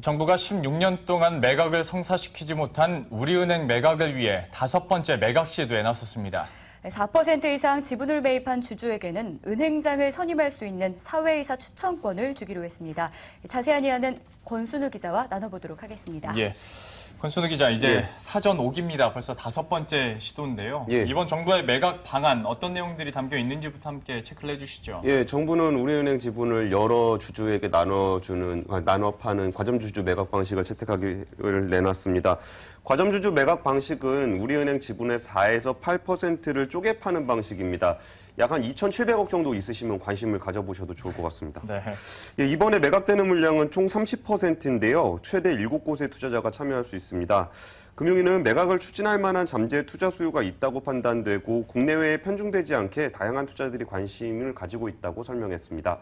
정부가 16년 동안 매각을 성사시키지 못한 우리은행 매각을 위해 5번째 매각 시도에 나섰습니다. 4% 이상 지분을 매입한 주주에게는 은행장을 선임할 수 있는 사회이사 추천권을 주기로 했습니다. 자세한 이야기는 권순우 기자와 나눠보도록 하겠습니다. 예. 권순우 기자, 이제 사전 5기입니다. 벌써 5번째 시도인데요. 이번 정부의 매각 방안 어떤 내용들이 담겨 있는지부터 함께 체크를 해주시죠. 정부는 우리은행 지분을 여러 주주에게 나눠 파는 과점주주 매각 방식을 채택하기를 내놨습니다. 과점주주 매각 방식은 우리은행 지분의 4에서 8%를 쪼개 파는 방식입니다. 약 한 2,700억 정도 있으시면 관심을 가져보셔도 좋을 것 같습니다. 이번에 매각되는 물량은 총 30%인데요. 최대 7곳의 투자자가 참여할 수 있습니다. 금융위는 매각을 추진할 만한 잠재 투자 수요가 있다고 판단되고 국내외에 편중되지 않게 다양한 투자자들이 관심을 가지고 있다고 설명했습니다.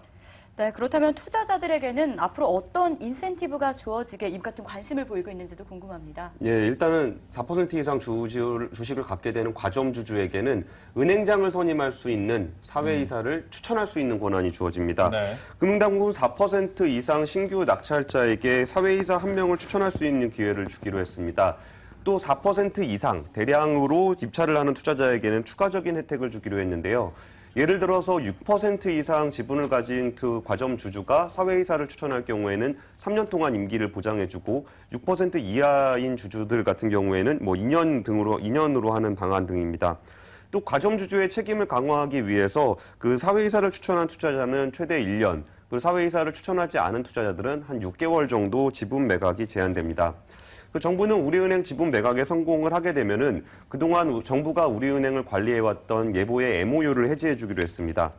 네, 그렇다면 투자자들에게는 앞으로 어떤 인센티브가 주어지게 이 같은 관심을 보이고 있는지도 궁금합니다. 일단은 4% 이상 주식을 갖게 되는 과점주주에게는 은행장을 선임할 수 있는 사회이사를 추천할 수 있는 권한이 주어집니다. 금융당국은 4% 이상 신규 낙찰자에게 사회이사 1명을 추천할 수 있는 기회를 주기로 했습니다. 또 4% 이상 대량으로 입찰을 하는 투자자에게는 추가적인 혜택을 주기로 했는데요. 예를 들어서 6% 이상 지분을 가진 그 과점 주주가 사회이사를 추천할 경우에는 3년 동안 임기를 보장해주고 6% 이하인 주주들 같은 경우에는 2년으로 하는 방안 등입니다. 또 과점 주주의 책임을 강화하기 위해서 그 사회이사를 추천한 투자자는 최대 1년, 그리고 사회이사를 추천하지 않은 투자자들은 한 6개월 정도 지분 매각이 제한됩니다. 정부는 우리은행 지분 매각에 성공을 하게 되면은 그동안 정부가 우리은행을 관리해왔던 예보의 MOU를 해지해주기로 했습니다.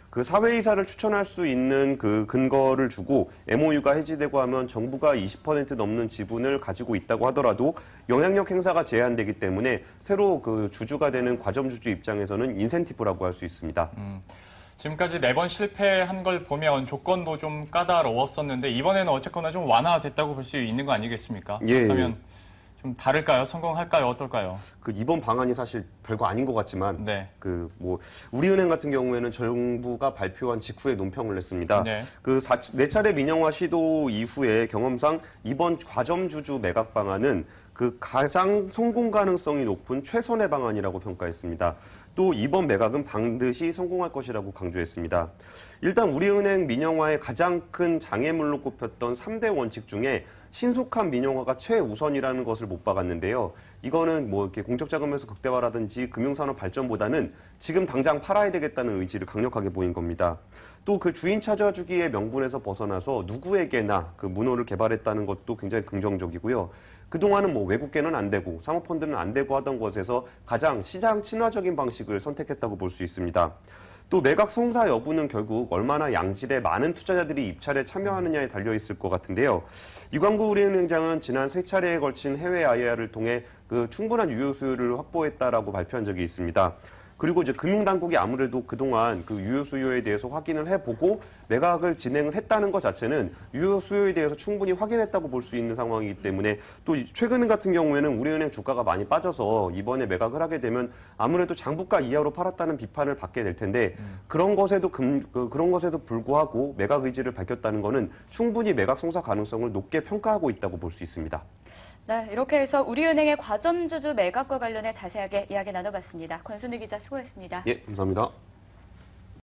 그 사회이사를 추천할 수 있는 그 근거를 주고 MOU가 해지되고 하면 정부가 20% 넘는 지분을 가지고 있다고 하더라도 영향력 행사가 제한되기 때문에 새로 그 주주가 되는 과점주주 입장에서는 인센티브라고 할 수 있습니다. 지금까지 4번 실패한 걸 보면 조건도 좀 까다로웠었는데 이번에는 어쨌거나 좀 완화됐다고 볼 수 있는 거 아니겠습니까? 그렇다면 좀 다를까요? 성공할까요? 어떨까요? 이번 방안이 사실 별거 아닌 것 같지만 우리은행 같은 경우에는 정부가 발표한 직후에 논평을 냈습니다. 4차례 민영화 시도 이후에 경험상 이번 과점주주 매각 방안은 가장 성공 가능성이 높은 최선의 방안이라고 평가했습니다. 또 이번 매각은 반드시 성공할 것이라고 강조했습니다. 일단 우리은행 민영화의 가장 큰 장애물로 꼽혔던 3대 원칙 중에 신속한 민영화가 최우선이라는 것을 못 박았는데요. 이거는 이렇게 공적자금에서 극대화라든지 금융산업 발전보다는 지금 당장 팔아야 되겠다는 의지를 강력하게 보인 겁니다. 또 그 주인 찾아주기의 명분에서 벗어나서 누구에게나 그 문호를 개발했다는 것도 굉장히 긍정적이고요. 그동안은 외국계는 안 되고 사모펀드는 안 되고 하던 것에서 가장 시장 친화적인 방식을 선택했다고 볼 수 있습니다. 또 매각 성사 여부는 결국 얼마나 양질의 많은 투자자들이 입찰에 참여하느냐에 달려있을 것 같은데요. 이광구 우리은행장은 지난 3차례에 걸친 해외 IR을 통해 충분한 유효 수요를 확보했다라고 발표한 적이 있습니다. 그리고 이제 금융당국이 아무래도 그동안 그 유효 수요에 대해서 확인을 해보고 매각을 진행을 했다는 것 자체는 유효 수요에 대해서 충분히 확인했다고 볼 수 있는 상황이기 때문에 또 최근 같은 경우에는 우리은행 주가가 많이 빠져서 이번에 매각을 하게 되면 아무래도 장부가 이하로 팔았다는 비판을 받게 될 텐데 그런 것에도 불구하고 매각 의지를 밝혔다는 것은 충분히 매각 성사 가능성을 높게 평가하고 있다고 볼 수 있습니다. 네, 이렇게 해서 우리은행의 과점주주 매각과 관련해 자세하게 이야기 나눠봤습니다. 권순우 기자 수고했습니다. 감사합니다.